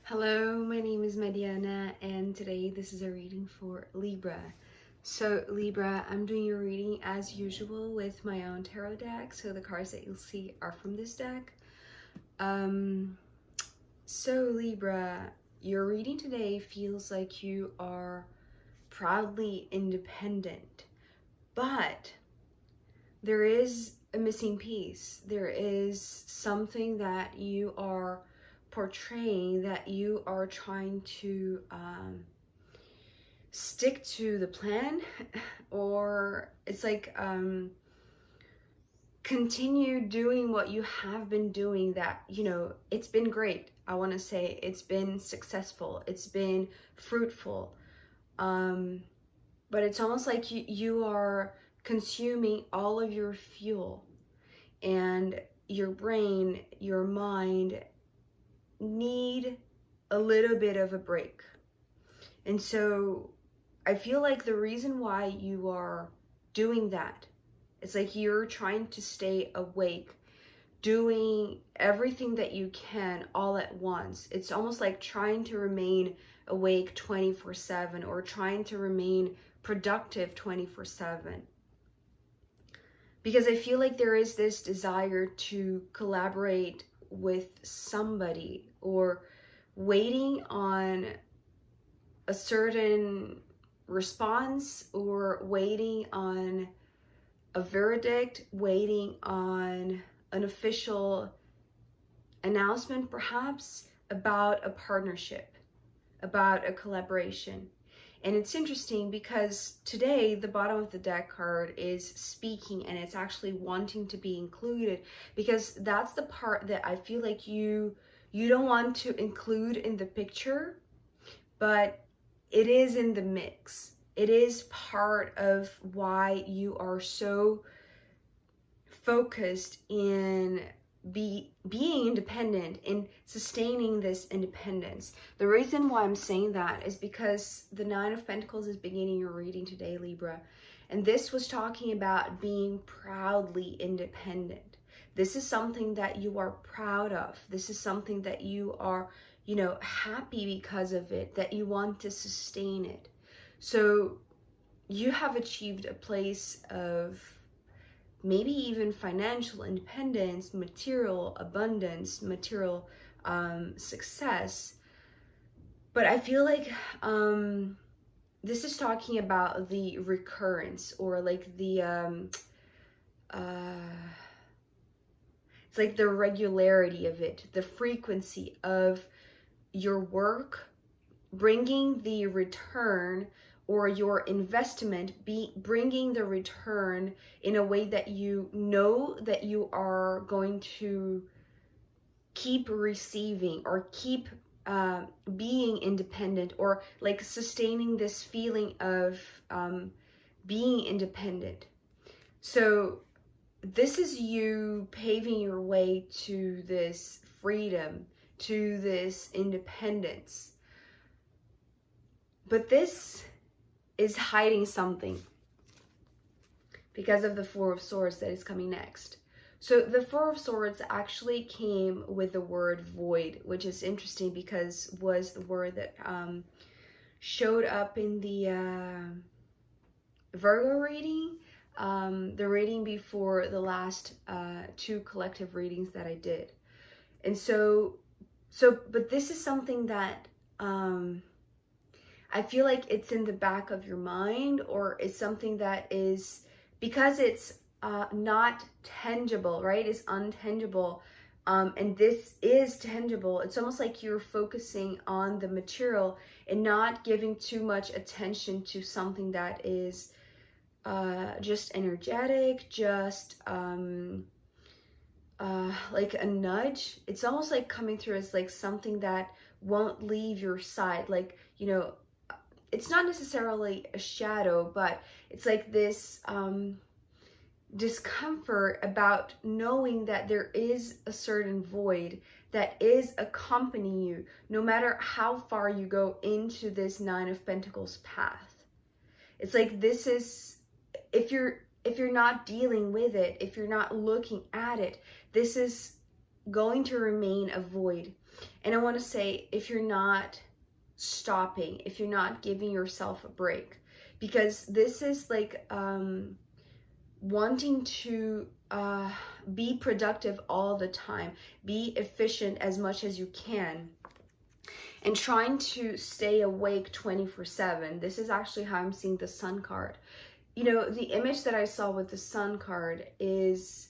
Hello, my name is Mediana, and today this is a reading for Libra. So Libra, I'm doing your reading as usual with my own tarot deck, so the cards that you'll see are from this deck. So Libra, your reading today feels like you are proudly independent, but there is a missing piece. There is something that you are portraying, that you are trying to stick to the plan, or it's like continue doing what you have been doing, that it's been great. I want to say it's been successful, it's been fruitful, but it's almost like you are consuming all of your fuel, and your brain, your mind need a little bit of a break. And so I feel like the reason why you are doing that, it's like you're trying to stay awake, doing everything that you can all at once. It's almost like trying to remain awake 24/7, or trying to remain productive 24/7. Because I feel like there is this desire to collaborate with somebody, or waiting on a certain response, or waiting on a verdict, waiting on an official announcement perhaps about a partnership, about a collaboration. And it's interesting because today the bottom of the deck card is speaking, and it's actually wanting to be included, because that's the part that I feel like you don't want to include in the picture, but it is in the mix. It is part of why you are so focused in being independent, in sustaining this independence. The reason why I'm saying that is because the Nine of Pentacles is beginning your reading today, Libra. And this was talking about being proudly independent. This is something that you are proud of. This is something that you are, happy because of it, that you want to sustain it. So you have achieved a place of maybe even financial independence, material abundance, material success. But I feel like this is talking about the recurrence, or like the it's like the regularity of it, the frequency of your work bringing the return, or your investment bringing the return in a way that you know that you are going to keep receiving, or keep being independent, or like sustaining this feeling of being independent. So this is you paving your way to this freedom, to this independence. But this is hiding something because of the Four of Swords that is coming next. So the Four of Swords actually came with the word void, which is interesting because was the word that showed up in the Virgo reading, the reading before the last two collective readings that I did. And but this is something that I feel like it's in the back of your mind, or it's something that is, because it's not tangible, right? It's untangible. And this is tangible. It's almost like you're focusing on the material and not giving too much attention to something that is just energetic, just like a nudge. It's almost like coming through as like something that won't leave your side. Like, it's not necessarily a shadow, but it's like this discomfort about knowing that there is a certain void that is accompanying you, no matter how far you go into this Nine of Pentacles path. It's like this is, if you're not dealing with it, if you're not looking at it, this is going to remain a void. And I want to say, if you're not stopping, if you're not giving yourself a break, because this is like wanting to be productive all the time, be efficient as much as you can, and trying to stay awake 24/7. This is actually how I'm seeing the Sun card. You know, the image that I saw with the Sun card is,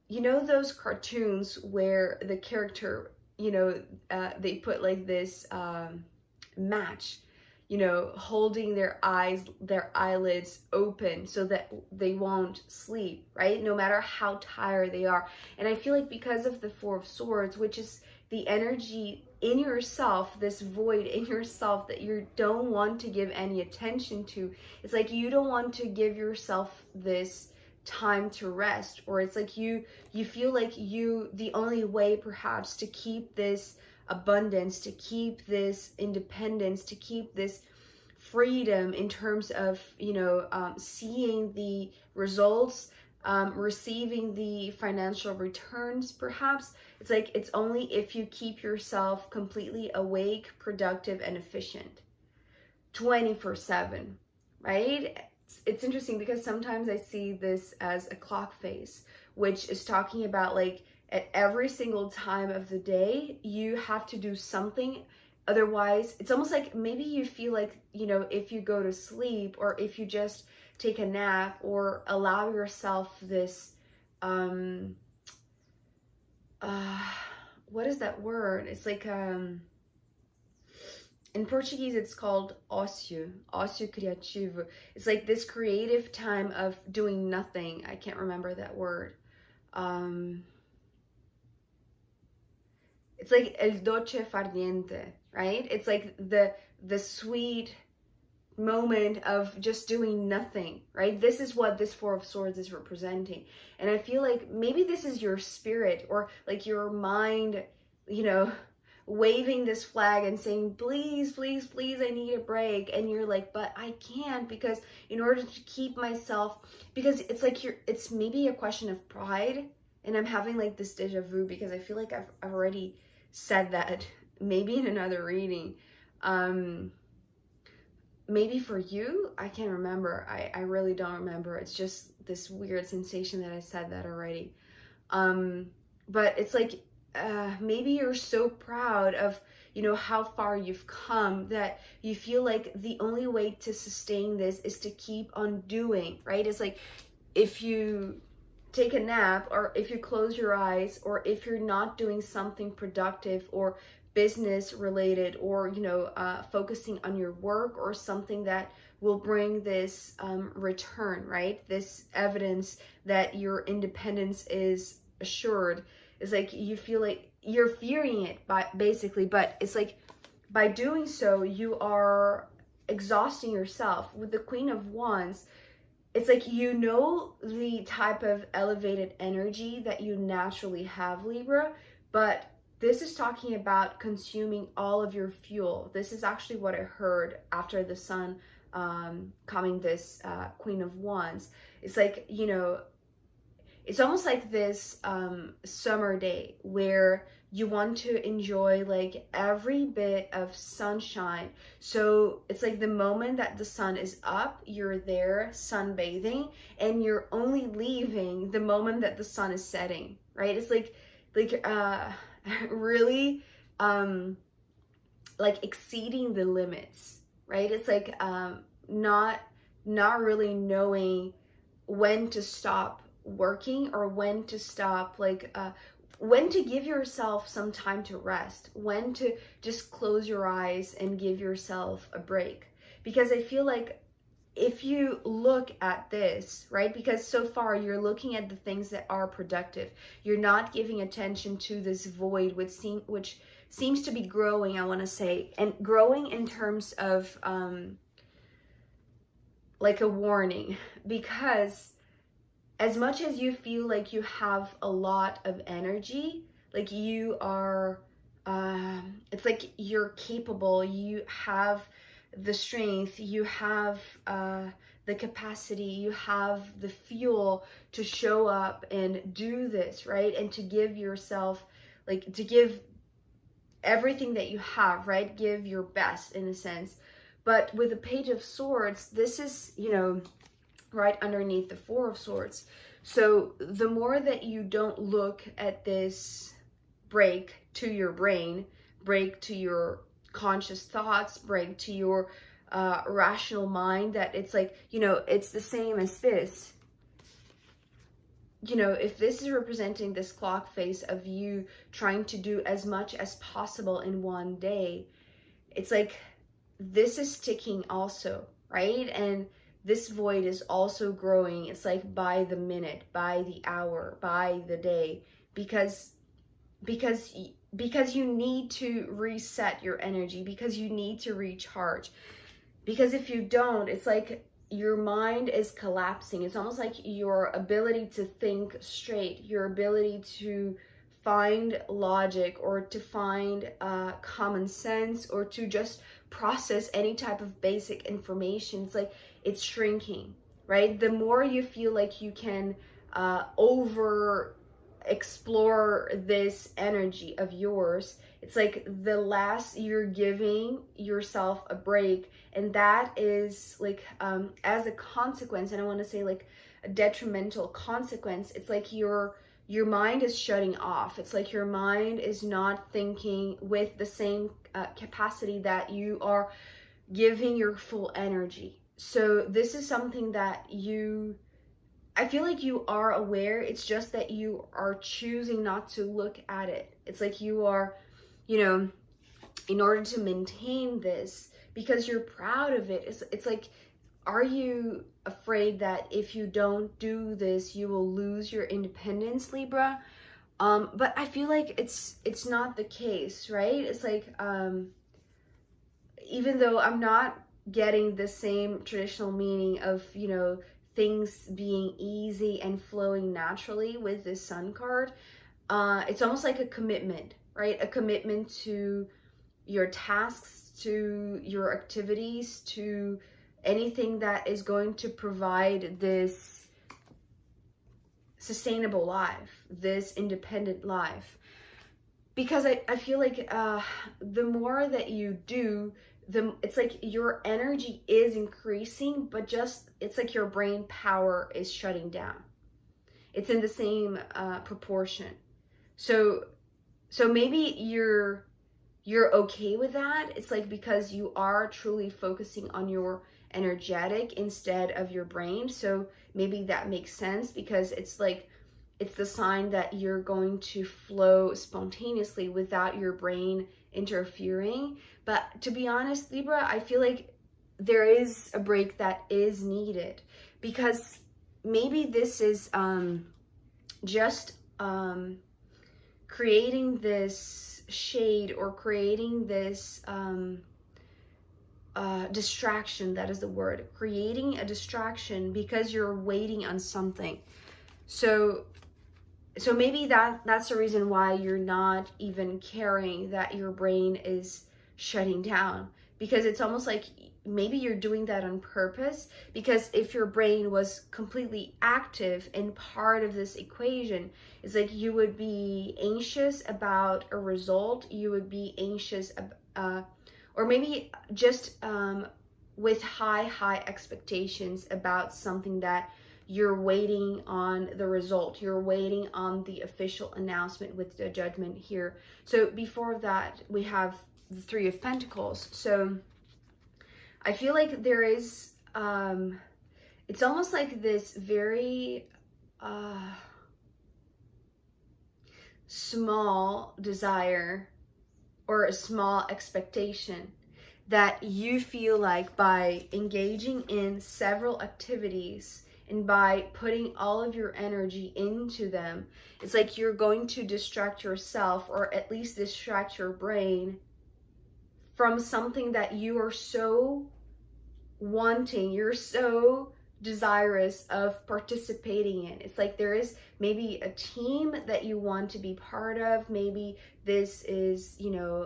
you know, those cartoons where the character, you know, they put like this match, you know, holding their eyelids open so that they won't sleep, right? No matter how tired they are. And I feel like because of the Four of Swords, which is the energy in yourself, this void in yourself that you don't want to give any attention to, it's like you don't want to give yourself this time to rest, or it's like you feel like the only way perhaps to keep this abundance, to keep this independence, to keep this freedom in terms of, you know, seeing the results, receiving the financial returns perhaps, it's like it's only if you keep yourself completely awake, productive, and efficient 24/7, right? It's interesting because sometimes I see this as a clock face, which is talking about like at every single time of the day, you have to do something. Otherwise, it's almost like maybe you feel like, you know, if you go to sleep or if you just take a nap or allow yourself this, what is that word? It's like, in Portuguese, it's called ócio criativo. It's like this creative time of doing nothing. I can't remember that word. It's like el dolce far niente, right? It's like the sweet moment of just doing nothing, right? This is what this Four of Swords is representing. And I feel like maybe this is your spirit or like your mind, you know, waving this flag and saying, please, please, please, I need a break. And you're like, but I can't, because in order to keep myself, because it's like it's maybe a question of pride. And I'm having like this deja vu because I feel like I've already said that maybe in another reading. Maybe for you, I can't remember. I really don't remember. It's just this weird sensation that I said that already. But it's like, maybe you're so proud of, you know, how far you've come that you feel like the only way to sustain this is to keep on doing, right? It's like if you take a nap or if you close your eyes or if you're not doing something productive or business related or, you know, focusing on your work or something that will bring this return, right? This evidence that your independence is assured. It's like you feel like you're fearing it basically, but it's like by doing so, you are exhausting yourself. With the Queen of Wands, it's like, you know, the type of elevated energy that you naturally have, Libra, but this is talking about consuming all of your fuel. This is actually what I heard after the Sun coming this Queen of Wands. It's like, you know, it's almost like this summer day where you want to enjoy like every bit of sunshine. So it's like the moment that the sun is up, you're there sunbathing, and you're only leaving the moment that the sun is setting, right? It's like really like exceeding the limits, right? It's like not really knowing when to stop working or when to stop, like when to give yourself some time to rest, when to just close your eyes and give yourself a break. Because I feel like if you look at this, right, because so far you're looking at the things that are productive, you're not giving attention to this void which seems to be growing, I want to say, and growing in terms of like a warning. Because as much as you feel like you have a lot of energy, like you are, it's like you're capable, you have the strength, you have the capacity, you have the fuel to show up and do this, right? And to give yourself, like to give everything that you have, right? Give your best in a sense. But with the Page of Swords, this is, you know, right underneath the Four of Swords. So the more that you don't look at this break to your brain, break to your conscious thoughts, break to your rational mind, that it's like, you know, it's the same as this. You know, if this is representing this clock face of you trying to do as much as possible in one day, it's like this is ticking also, right? And this void is also growing. It's like by the minute, by the hour, by the day, because you need to reset your energy, because you need to recharge. Because if you don't, it's like your mind is collapsing. It's almost like your ability to think straight, your ability to find logic, or to find common sense, or to just process any type of basic information, it's like it's shrinking, right? The more you feel like you can over explore this energy of yours, it's like the less you're giving yourself a break. And that is like as a consequence, and I want to say like a detrimental consequence, it's like your mind is shutting off. It's like your mind is not thinking with the same capacity that you are giving your full energy. So this is something that I feel like you are aware. It's just that you are choosing not to look at it. It's like you are, you know, in order to maintain this, because you're proud of it, it's like, are you afraid that if you don't do this, you will lose your independence, Libra? But I feel like it's not the case, right? It's like, even though I'm not getting the same traditional meaning of, you know, things being easy and flowing naturally with this Sun card, it's almost like a commitment, right? A commitment to your tasks, to your activities, to anything that is going to provide this sustainable life, this independent life. Because I feel like the more that you do, it's like your energy is increasing, but just it's like your brain power is shutting down. It's in the same proportion. So maybe you're okay with that. It's like because you are truly focusing on your energetic instead of your brain. So maybe that makes sense, because it's like it's the sign that you're going to flow spontaneously without your brain interfering. But to be honest, Libra, I feel like there is a break that is needed, because maybe this is just creating this shade, or creating this distraction. That is the word, creating a distraction because you're waiting on something. So maybe that's the reason why you're not even caring that your brain is shutting down, because it's almost like maybe you're doing that on purpose. Because if your brain was completely active and part of this equation, it's like you would be anxious about a result, you would be anxious or maybe just with high expectations about something that you're waiting on the result. You're waiting on the official announcement with the Judgment here. So before that, we have the Three of Pentacles. So I feel like there is, it's almost like this very small desire or a small expectation that you feel like by engaging in several activities and by putting all of your energy into them, it's like you're going to distract yourself, or at least distract your brain from something that you are so wanting, you're so desirous of participating in. It's like there is maybe a team that you want to be part of. Maybe this is, you know,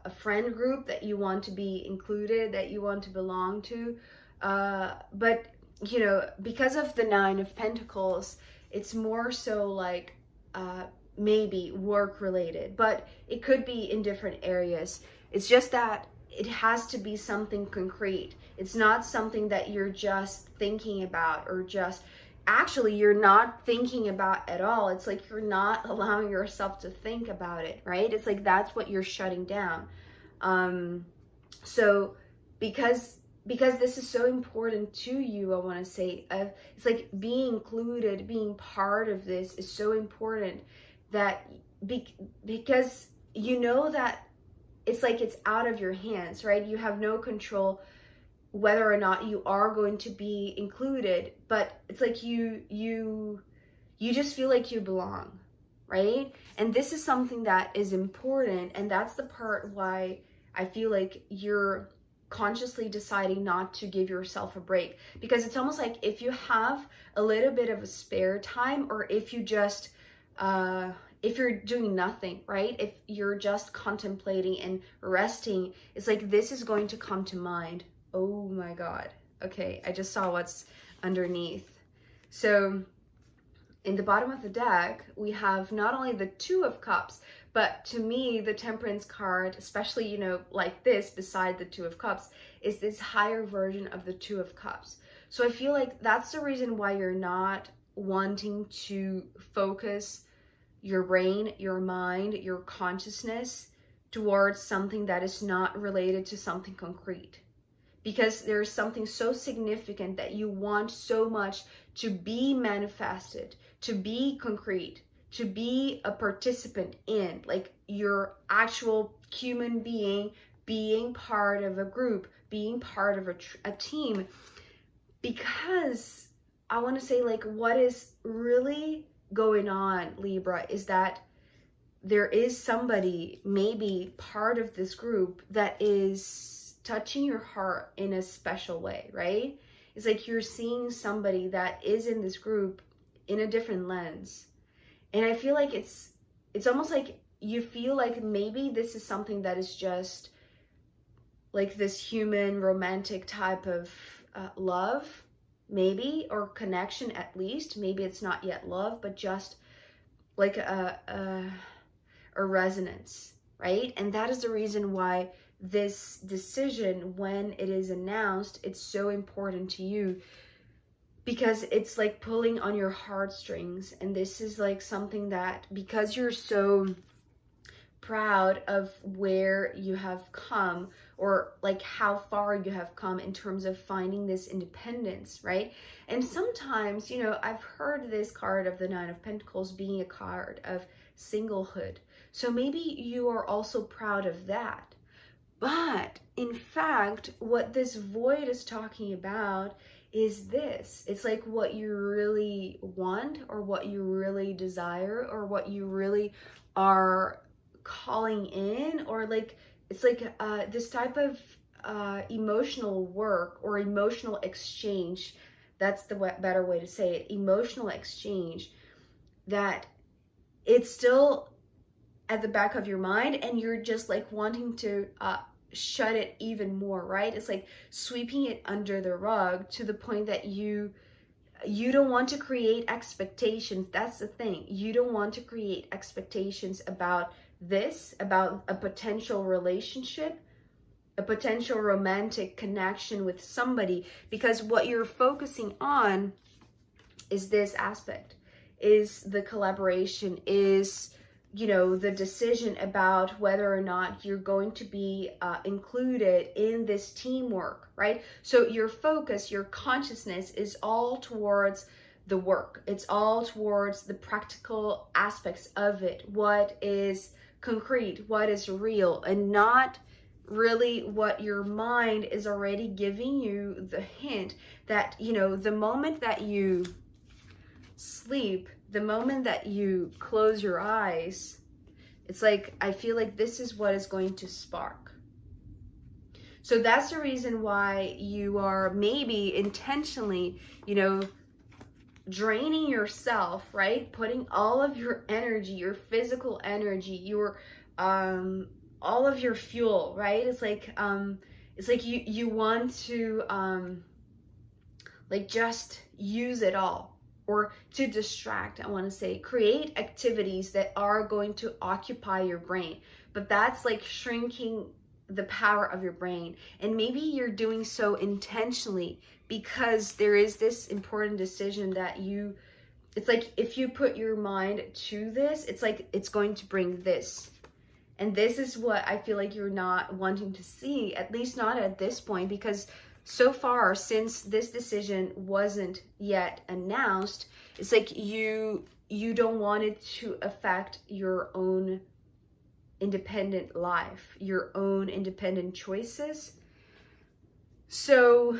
a friend group that you want to be included, that you want to belong to. But, you know, because of the Nine of Pentacles, it's more so like maybe work related, but it could be in different areas. It's just that it has to be something concrete. It's not something that you're just thinking about, or just actually you're not thinking about at all. It's like you're not allowing yourself to think about it, right? It's like that's what you're shutting down. So because this is so important to you, I want to say, it's like being included, being part of this is so important, that because you know that it's like it's out of your hands, right? You have no control whether or not you are going to be included, but it's like you just feel like you belong, right? And this is something that is important, and that's the part why I feel like you're consciously deciding not to give yourself a break, because it's almost like if you have a little bit of a spare time, or if you just if you're doing nothing, right? If you're just contemplating and resting, it's like this is going to come to mind. Oh my God. Okay, I just saw what's underneath. So in the bottom of the deck, we have not only the Two of Cups, but to me, the Temperance card, especially, you know, like this, beside the Two of Cups, is this higher version of the Two of Cups. So I feel like that's the reason why you're not wanting to focus your brain, your mind, your consciousness towards something that is not related to something concrete. Because there's something so significant that you want so much to be manifested, to be concrete, to be a participant in, like your actual human being part of a group, being part of a team. Because I want to say, like, what is really going on, Libra, is that there is somebody, maybe part of this group, that is touching your heart in a special way, right? It's like you're seeing somebody that is in this group in a different lens. And I feel like it's almost like you feel like maybe this is something that is just like this human romantic type of love, maybe, or connection at least. Maybe it's not yet love, but just like a resonance, right? And that is the reason why this decision, when it is announced, it's so important to you, because it's like pulling on your heartstrings. And this is like something that, because you're so proud of where you have come, or like how far you have come in terms of finding this independence, right? And sometimes, you know, I've heard this card of the Nine of Pentacles being a card of singlehood. So maybe you are also proud of that. But in fact, what this void is talking about is this. It's like what you really want, or what you really desire, or what you really are calling in, or like, it's like this type of emotional work or emotional exchange. That's the better way to say it. Emotional exchange, that it's still at the back of your mind, and you're just like wanting to shut it even more, right? It's like sweeping it under the rug, to the point that you don't want to create expectations. That's the thing. You don't want to create expectations about this, about a potential relationship, a potential romantic connection with somebody, because what you're focusing on is this aspect, is the collaboration, is, you know, the decision about whether or not you're going to be included in this teamwork, right? So your focus, your consciousness is all towards the work. It's all towards the practical aspects of it. What is concrete, what is real, and not really what your mind is already giving you the hint that, you know, the moment that you sleep, the moment that you close your eyes, it's like, I feel like this is what is going to spark. So that's the reason why you are maybe intentionally, you know, draining yourself, right? Putting all of your energy, your physical energy, your all of your fuel, right? It's like you want to like just use it all. or to distract, I want to say, create activities that are going to occupy your brain. But that's like shrinking the power of your brain. And maybe you're doing so intentionally because there is this important decision that it's like if you put your mind to this, it's like it's going to bring this. And this is what I feel like you're not wanting to see, at least not at this point, because so far, since this decision wasn't yet announced, it's like you don't want it to affect your own independent life, your own independent choices. So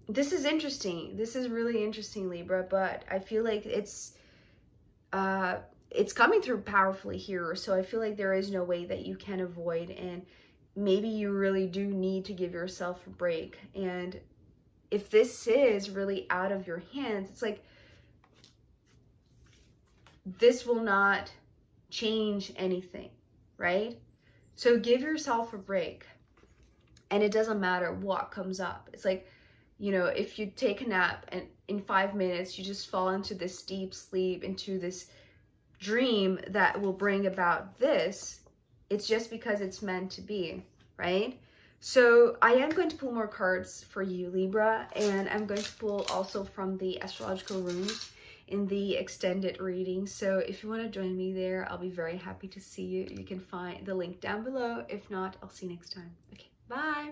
this is interesting. This is really interesting, Libra, but I feel like it's coming through powerfully here. So I feel like there is no way that you can avoid, and maybe you really do need to give yourself a break. And if this is really out of your hands, it's like this will not change anything, right? So give yourself a break, and it doesn't matter what comes up. It's like, you know, if you take a nap and in 5 minutes you just fall into this deep sleep, into this dream that will bring about this, it's just because it's meant to be, right? So I am going to pull more cards for you, Libra, and I'm going to pull also from the astrological rooms in the extended reading. So if you want to join me there, I'll be very happy to see you. You can find the link down below. If not, I'll see you next time. Okay, bye.